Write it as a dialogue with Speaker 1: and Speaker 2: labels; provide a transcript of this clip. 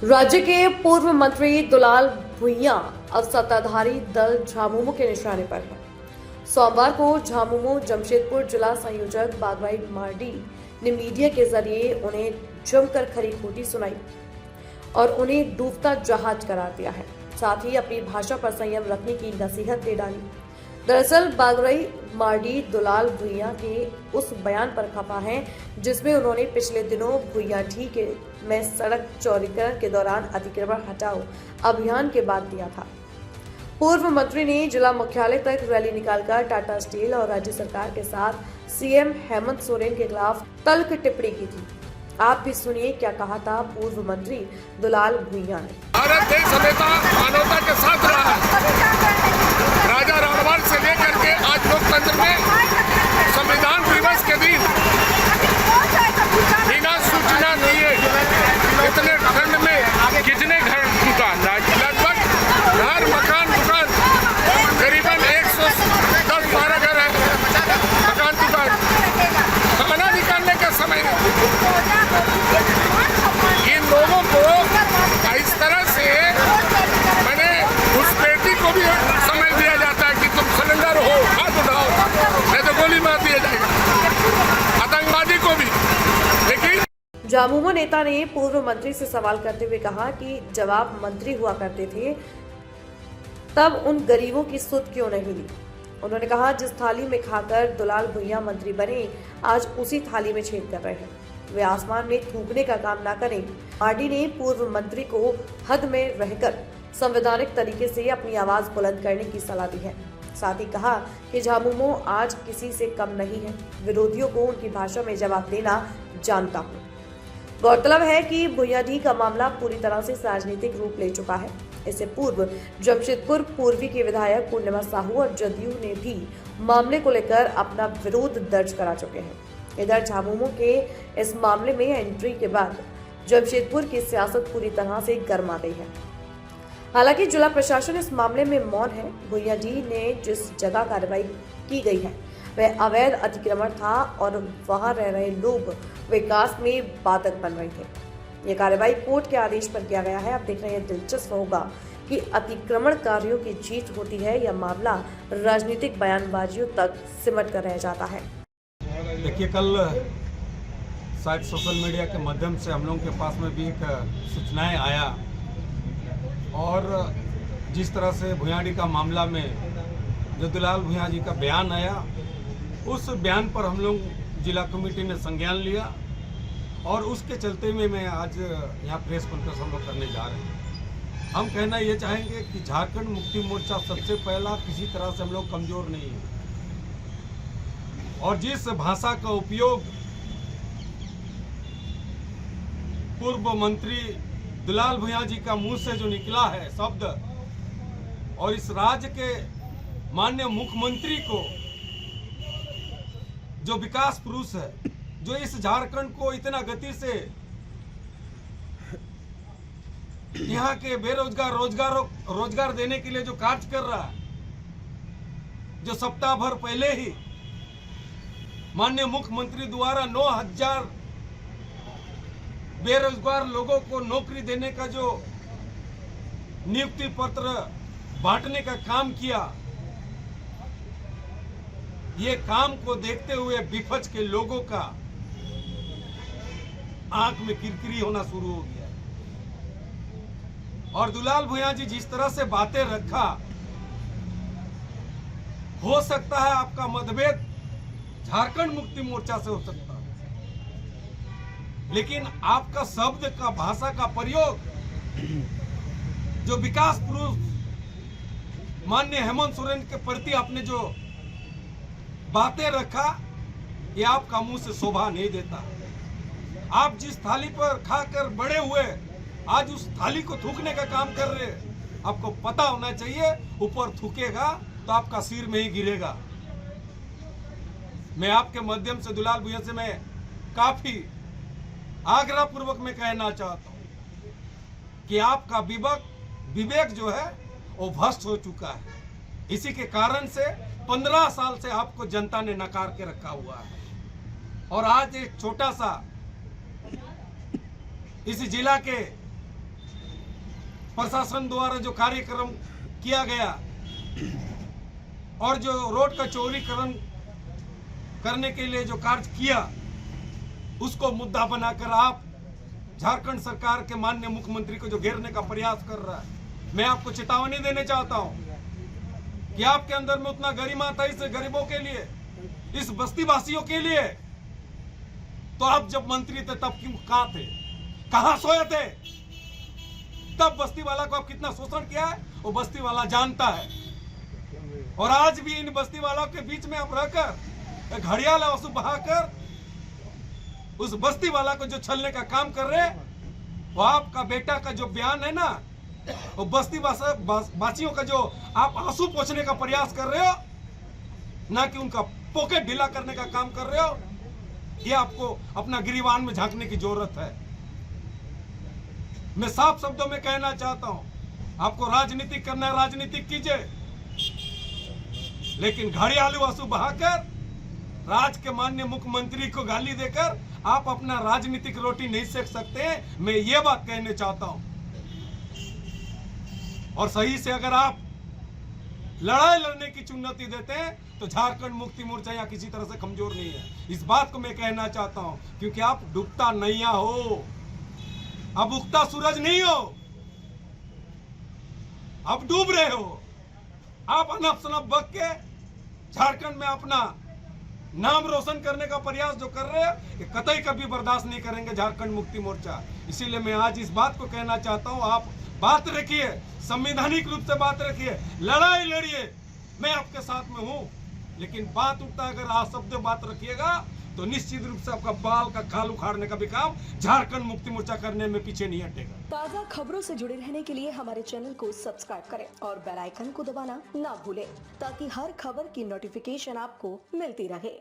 Speaker 1: राज्य के पूर्व मंत्री दुलाल भुइयां अब सत्ताधारी दल झामुमो के निशाने पर है। सोमवार को झामुमो जमशेदपुर जिला संयोजक बागवाई मार्डी ने मीडिया के जरिए उन्हें जमकर खरी खोटी सुनाई और उन्हें डूबता जहाज करार दिया है। साथ ही अपनी भाषा पर संयम रखने की नसीहत दे डाली। दरअसल बागवाई मार्डी दुलाल भुइयां के उस बयान पर खफा है जिसमें उन्होंने पिछले दिनों भुइयांडीह के में सड़क चौड़ीकरण के दौरान अतिक्रमण हटाओ अभियान के बाद दिया था। पूर्व मंत्री ने जिला मुख्यालय तक रैली निकालकर टाटा स्टील और राज्य सरकार के साथ सीएम हेमंत सोरेन के खिलाफ तल्ख टिप्पणी की थी। आप भी सुनिए क्या कहा था पूर्व मंत्री दुलाल भुइयां ने।
Speaker 2: भारत देश हमेशा मानवता के साथ रहा है। राजा राणवाल से लेकर के आज लोकतंत्र में संविधान दिवस के दिन बिना सूचना दिए इतने ठंड में कितने घर दुकान लगभग हर मकान दुकान करीबन 110-12 घर है मकान दुकान खाना निकालने का समय इन लोगों को इस तरह से मैंने उस बेटी को भी समय दिया जाता है कि तुम सिलेंडर हो हाथ उठाओ नहीं तो गोली मार दिया जाएगा, आतंकवादी को भी। लेकिन
Speaker 1: झामुमो नेता ने पूर्व मंत्री से सवाल करते हुए कहा कि जब आप मंत्री हुआ करते थे तब उन गरीबों की सुध क्यों नहीं ली। उन्होंने कहा जिस थाली में खाकर दुलाल भुइयां मंत्री बने आज उसी थाली में छेद कर रहे हैं। वे आसमान में थूकने का काम ना करें। मार्डी ने पूर्व मंत्री को हद में रहकर संवैधानिक तरीके से अपनी आवाज बुलंद करने की सलाह दी है। साथ ही कहा कि झामुमो आज किसी से कम नहीं है, विरोधियों को उनकी भाषा में जवाब देना जानता हूँ। गौरतलब है कि भुइयांडीह का मामला पूरी तरह से राजनीतिक रूप ले चुका है। इससे पूर्व जमशेदपुर पूर्वी के विधायक पूर्णिमा साहू और जदयू ने भी मामले को लेकर अपना विरोध दर्ज करा चुके हैं। इधर झामुमो के इस मामले में एंट्री के बाद जमशेदपुर की सियासत पूरी तरह से गर्मा गई है। हालांकि जिला प्रशासन इस मामले में मौन है। भुइयांडीह ने जिस जगह कार्रवाई की गई है वह अवैध अतिक्रमण था और वहां रह रहे लोग विकास में बाधक बन रहे थे। ये कार्रवाई कोर्ट के आदेश पर किया गया है। अब देखना यह दिलचस्प होगा कि अतिक्रमणकारियों की जीत होती है या मामला राजनीतिक बयानबाजियों तक सिमट कर रह जाता है।
Speaker 3: देखिए, कल शायद सोशल मीडिया के माध्यम से हम लोगों के पास में भी एक सूचनाएं आया और जिस तरह से भुइयांडीह का मामला में जो दुलाल भुइयां जी का बयान आया उस बयान पर हम लोग जिला कमेटी ने संज्ञान लिया और उसके चलते में मैं आज यहाँ प्रेस कॉन्फ्रेंस हम लोग करने जा रहे हैं। हम कहना ये चाहेंगे कि झारखंड मुक्ति मोर्चा सबसे पहला किसी तरह से हम लोग कमजोर नहीं है और जिस भाषा का उपयोग पूर्व मंत्री दुलाल भुइयां जी का मुंह से जो निकला है शब्द और इस राज्य के माननीय मुख्यमंत्री को जो विकास पुरुष है, जो इस झारखंड को इतना गति से यहाँ के बेरोजगार रोजगार देने के लिए जो कार्य कर रहा है, जो सप्ताह भर पहले ही माननीय मुख्यमंत्री द्वारा 9,000 बेरोजगार लोगों को नौकरी देने का जो नियुक्ति पत्र बांटने का काम किया, ये काम को देखते हुए विपक्ष के लोगों का आंख में किरकिरी होना शुरू हो गया और दुलाल भुइयां जी जिस तरह से बातें रखा, हो सकता है आपका मतभेद झारखंड मुक्ति मोर्चा से हो सकता है, लेकिन आपका शब्द का भाषा का प्रयोग जो विकास पुरुष माननीय हेमंत सोरेन के प्रति आपने जो बातें रखा, ये आपका मुंह से शोभा नहीं देता। आप जिस थाली पर खाकर बड़े हुए आज उस थाली को थूकने का काम कर रहे हैं। आपको पता होना चाहिए ऊपर थूकेगा तो आपका सिर में ही गिरेगा। मैं आपके माध्यम से दुलाल भुइयां से मैं काफी आग्रह पूर्वक में कहना चाहता हूं कि आपका विवेक जो है वो भ्रष्ट हो चुका है। इसी के कारण से 15 साल से आपको जनता ने नकार के रखा हुआ है और आज एक छोटा सा इस जिला के प्रशासन द्वारा जो कार्यक्रम किया गया और जो रोड का चौड़ीकरण करने के लिए जो कार्य किया, उसको मुद्दा बनाकर आप झारखंड सरकार के माननीय मुख्यमंत्री को जो घेरने का प्रयास कर रहा है। मैं आपको चेतावनी देने चाहता हूं कि आपके अंदर में उतना गरिमा था इस गरीबों के लिए, इस बस्ती वासियों के लिए, तो आप जब मंत्री थे तब क्यों कहां थे, कहां सोए थे? तब बस्ती वाला को आप कितना शोषण किया है वो बस्ती वाला जानता है। और आज भी इन बस्ती वालों के बीच में आप रहकर घड़ियाल आंसू बहाकर उस बस्ती वाला को जो छलने का काम कर रहे हैं, वो आपका बेटा का जो बयान है ना, वो बस्ती वासियों का जो आप आंसू पोंछने का प्रयास कर रहे हो, ना कि उनका पॉकेट ढीला करने का काम कर रहे हो, ये आपको अपना गिरीवान में झांकने की जरूरत है। मैं साफ शब्दों में कहना चाहता हूं, आपको राजनीति करना है, राजनीति कीजिए, लेकिन घड़ियालू आंसू बहाकर राज्य के माननीय मुख्यमंत्री को गाली देकर आप अपना राजनीतिक रोटी नहीं सेक सकते। मैं ये बात कहने चाहता हूं। और सही से अगर आप लड़ाई लड़ने की चुनौती देते हैं तो झारखंड मुक्ति मोर्चा या किसी तरह से कमजोर नहीं है। इस बात को मैं कहना चाहता हूं, क्योंकि आप डूबता नैया हो, अब उगता सूरज नहीं हो, अब डूब रहे हो। आप अनप शनप बक के झारखंड में अपना नाम रोशन करने का प्रयास जो कर रहे हैं, ये कतई कभी बर्दाश्त नहीं करेंगे झारखंड मुक्ति मोर्चा। इसीलिए मैं आज इस बात को कहना चाहता हूं, आप बात रखिए, संवैधानिक रूप से बात रखिए, लड़ाई लड़िए, मैं आपके साथ में हूं, लेकिन बात उठता अगर आप शब्द बात रखिएगा तो निश्चित रूप से आपका बाल का खाल उखाड़ने का भी काम झारखंड मुक्ति मोर्चा करने में पीछे नहीं हटेगा।
Speaker 4: ताज़ा खबरों से जुड़े रहने के लिए हमारे चैनल को सब्सक्राइब करें और बेल आइकन को दबाना ना भूलें, ताकि हर खबर की नोटिफिकेशन आपको मिलती रहे।